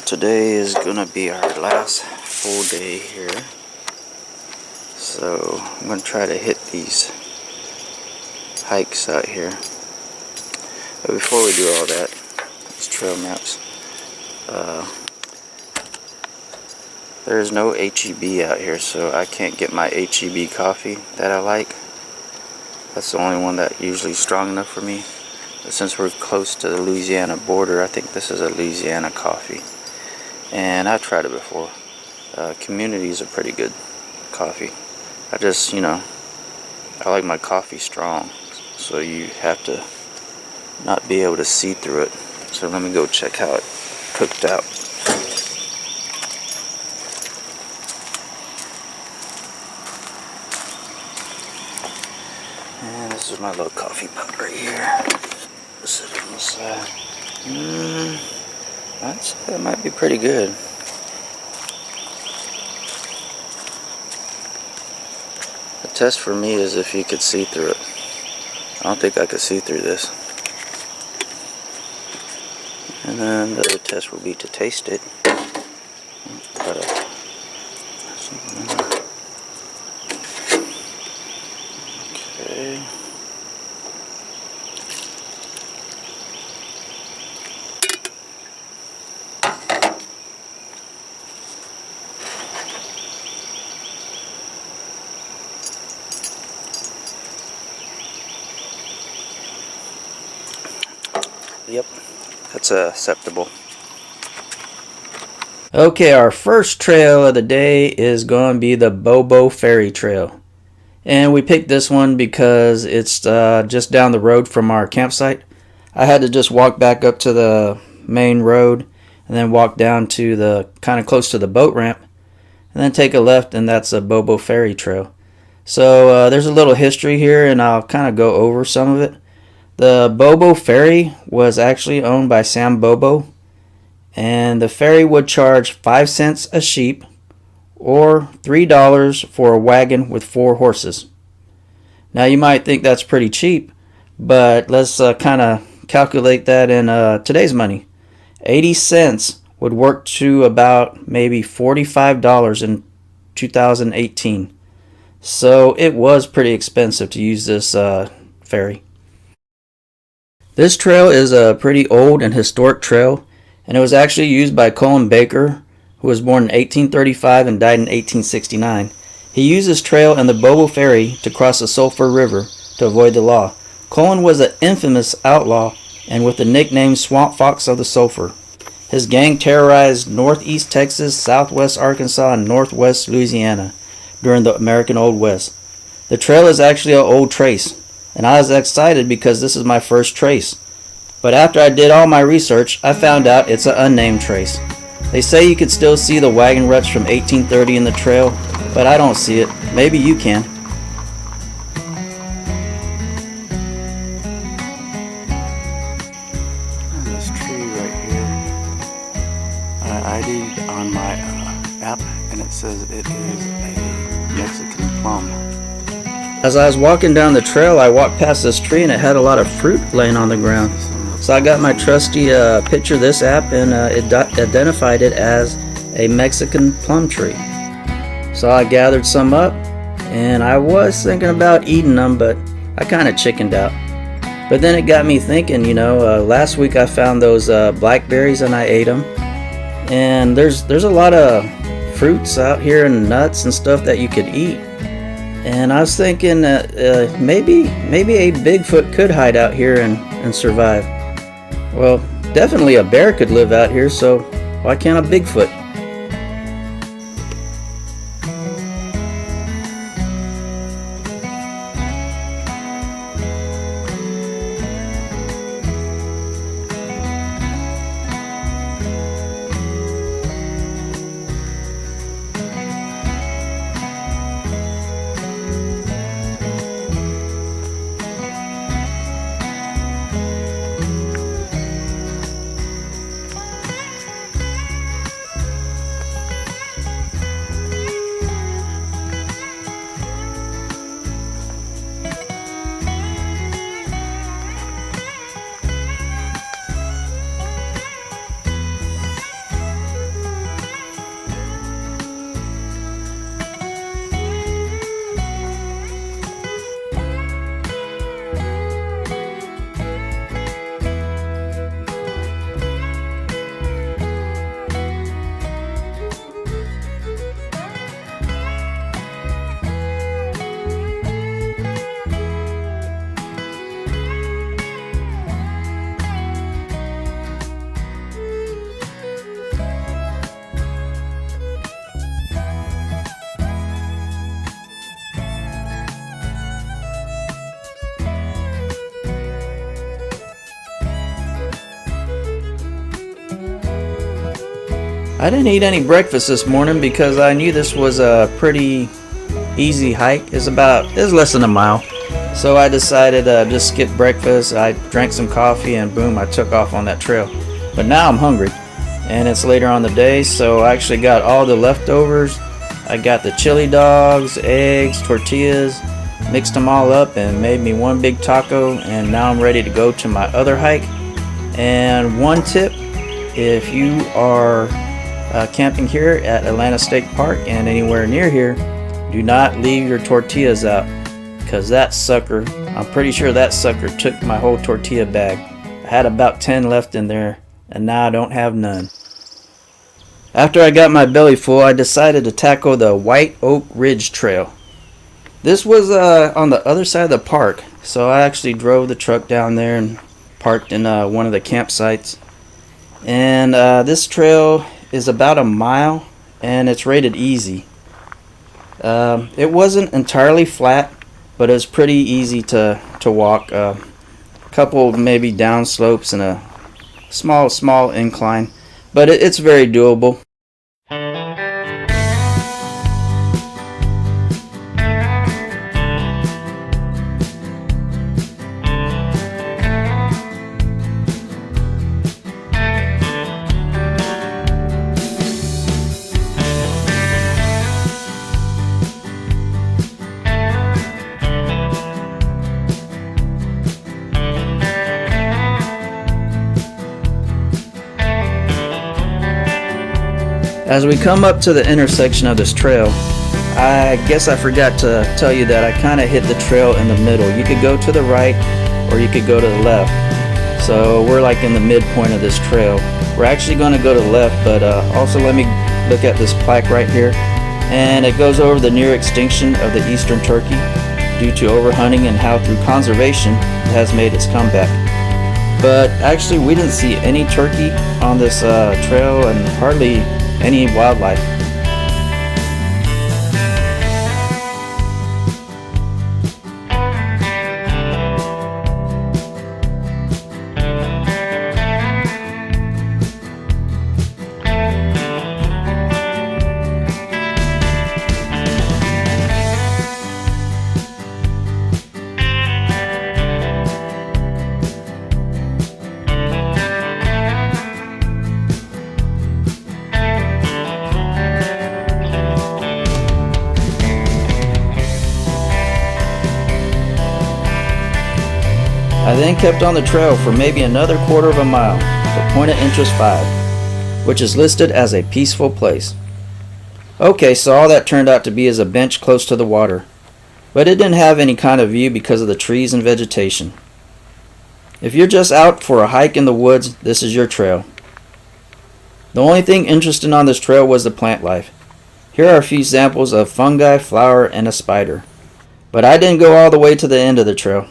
Today is gonna be our last full day here, so I'm gonna try to hit these hikes out here. But before we do all that, these trail maps, there is no HEB out here, so I can't get my HEB coffee that I like. That's the only one that usually is strong enough for me. But since we're close to the Louisiana border, I think this is a Louisiana coffee. And I've tried it before. Community is a pretty good coffee. I just, I like my coffee strong, so you have to not be able to see through it. So let me go check how it cooked out. And this is my little coffee pot right here. Sit on the side. I'd say that might be pretty good. The test for me is if you could see through it. I don't think I could see through this. And then the other test will be to taste it. Okay. Yep, that's acceptable. Okay, our first trail of the day is going to be the Bobo Ferry Trail. And we picked this one because it's just down the road from our campsite. I had to just walk back up to the main road and then walk down to the kind of close to the boat ramp and then take a left, and that's a Bobo Ferry Trail. So there's a little history here, and I'll kind of go over some of it. The Bobo Ferry was actually owned by Sam Bobo, and the ferry would charge 5 cents a sheep or $3 for a wagon with 4 horses. Now you might think that's pretty cheap, but let's kind of calculate that in today's money. 80 cents would work to about maybe $45 in 2018. So it was pretty expensive to use this ferry. This trail is a pretty old and historic trail, and it was actually used by Colin Baker, who was born in 1835 and died in 1869. He used this trail and the Bobo Ferry to cross the Sulphur River to avoid the law. Colin was an infamous outlaw and with the nickname Swamp Fox of the Sulphur. His gang terrorized northeast Texas, southwest Arkansas, and northwest Louisiana during the American Old West. The trail is actually an old trace, and I was excited because this is my first trace. But after I did all my research, I found out it's an unnamed trace. They say you could still see the wagon ruts from 1830 in the trail, but I don't see it. Maybe you can. This tree right here, I ID'd on my app, and it says it is a Mexican plum. As I was walking down the trail, I walked past this tree and it had a lot of fruit laying on the ground. So I got my trusty picture of this app, and it identified it as a Mexican plum tree. So I gathered some up, and I was thinking about eating them, but I kind of chickened out. But then it got me thinking, last week I found those blackberries and I ate them. And there's a lot of fruits out here and nuts and stuff that you could eat. And I was thinking that maybe a Bigfoot could hide out here and survive. Well, definitely a bear could live out here, so why can't a Bigfoot? I didn't eat any breakfast this morning because I knew this was a pretty easy hike. It's less than a mile. So I decided to just skip breakfast. I drank some coffee and boom, I took off on that trail. But now I'm hungry and it's later on the day, so I actually got all the leftovers. I got the chili dogs, eggs, tortillas, mixed them all up and made me one big taco, and now I'm ready to go to my other hike. And one tip, if you are camping here at Atlanta State Park and anywhere near here, do not leave your tortillas out, because that sucker, I'm pretty sure that sucker took my whole tortilla bag. I had about 10 left in there and now I don't have none. After I got my belly full, I decided to tackle the White Oak Ridge Trail. This was on the other side of the park, so I actually drove the truck down there and parked in one of the campsites. And this trail is about a mile and it's rated easy. It wasn't entirely flat, but it was pretty easy to walk. A couple maybe down slopes and a small incline, but it's very doable. As we come up to the intersection of this trail, I guess I forgot to tell you that I kind of hit the trail in the middle. You could go to the right or you could go to the left. So we're like in the midpoint of this trail. We're actually going to go to the left, but also let me look at this plaque right here. And it goes over the near extinction of the eastern turkey due to overhunting and how through conservation it has made its comeback. But actually we didn't see any turkey on this trail and hardly any wildlife. I then kept on the trail for maybe another quarter of a mile to Point of Interest 5, which is listed as a peaceful place. Okay, so all that turned out to be is a bench close to the water, but it didn't have any kind of view because of the trees and vegetation. If you're just out for a hike in the woods, this is your trail. The only thing interesting on this trail was the plant life. Here are a few samples of fungi, flower, and a spider. But I didn't go all the way to the end of the trail.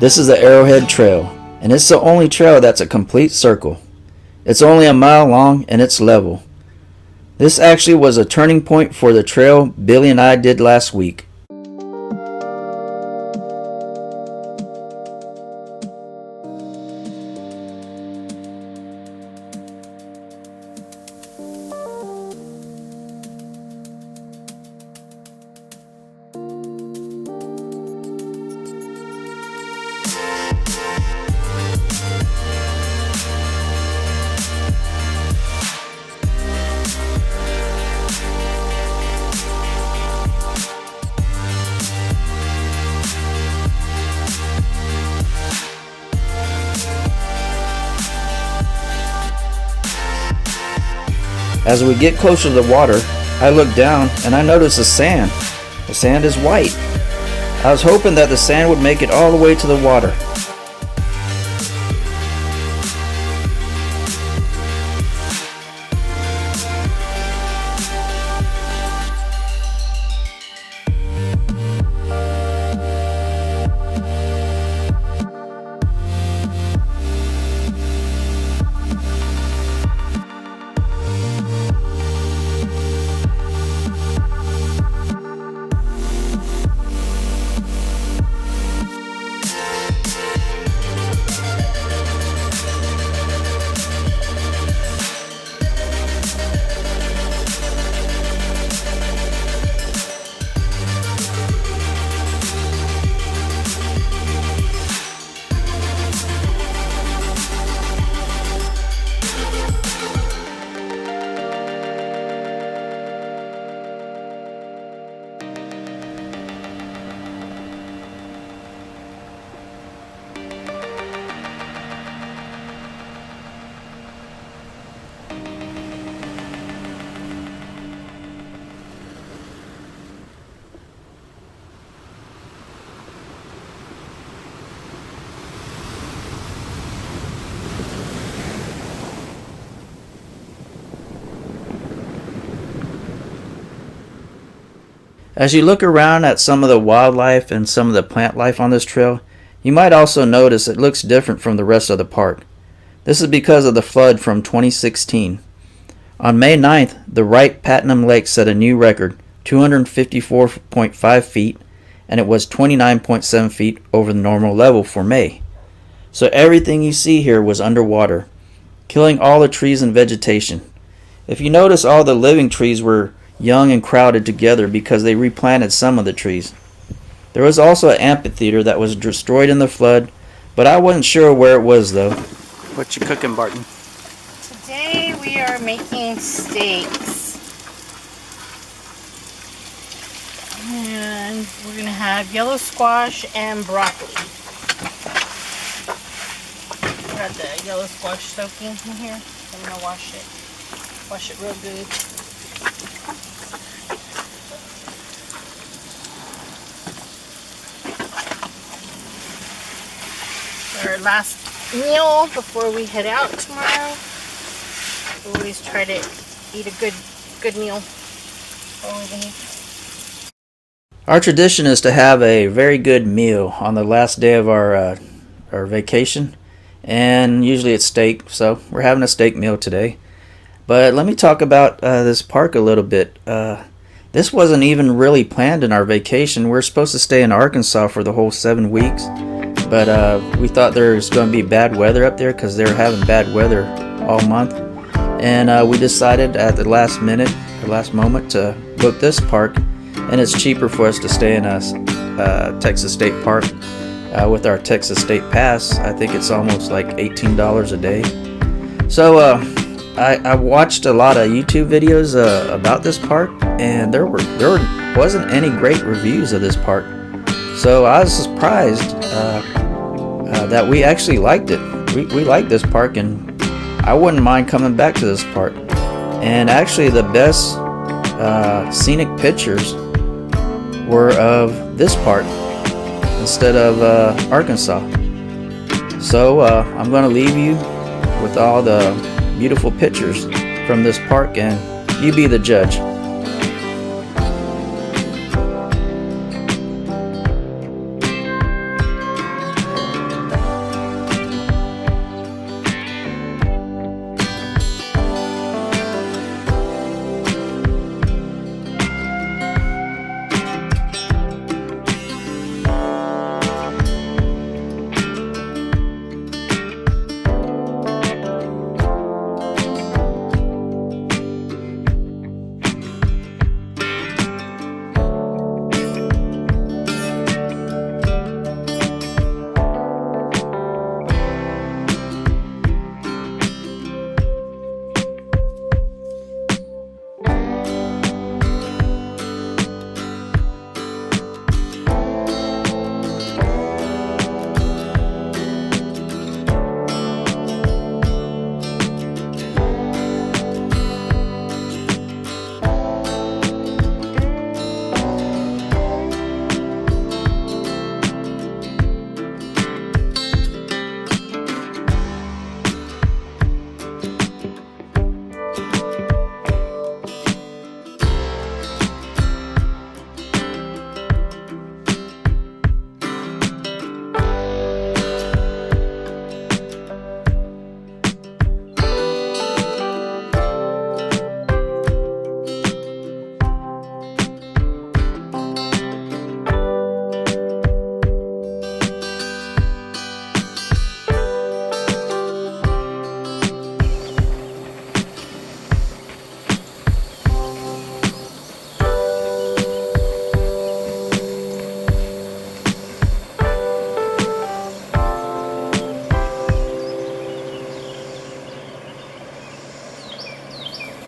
This is the Arrowhead Trail, and it's the only trail that's a complete circle. It's only a mile long and it's level. This actually was a turning point for the trail Billy and I did last week. As we get closer to the water, I look down and I notice the sand. The sand is white. I was hoping that the sand would make it all the way to the water. As you look around at some of the wildlife and some of the plant life on this trail, you might also notice it looks different from the rest of the park. This is because of the flood from 2016. On May 9th, the Wright Patnam Lake set a new record, 254.5 feet, and it was 29.7 feet over the normal level for May. So everything you see here was underwater, killing all the trees and vegetation. If you notice, all the living trees were young and crowded together because they replanted some of the trees. There was also an amphitheater that was destroyed in the flood, but I wasn't sure where it was though. What you cooking, Barton? Today we are making steaks. And we're going to have yellow squash and broccoli. Got the yellow squash soaking in here. I'm going to wash it. Wash it real good. Our last meal before we head out tomorrow. We always try to eat a good meal before we leave. Our tradition is to have a very good meal on the last day of our vacation, and usually it's steak, so we're having a steak meal today. But let me talk about this park a little bit. This wasn't even really planned in our vacation. We're supposed to stay in Arkansas for the whole 7 weeks. But we thought there was going to be bad weather up there because they were having bad weather all month. And we decided at the last minute, or last moment, to book this park. And it's cheaper for us to stay in a Texas State Park with our Texas State Pass. I think it's almost like $18 a day. So I watched a lot of YouTube videos about this park, and there wasn't any great reviews of this park. So I was surprised that we actually liked it. We like this park, and I wouldn't mind coming back to this park. And actually the best scenic pictures were of this park instead of Arkansas. So I'm going to leave you with all the beautiful pictures from this park, and you be the judge.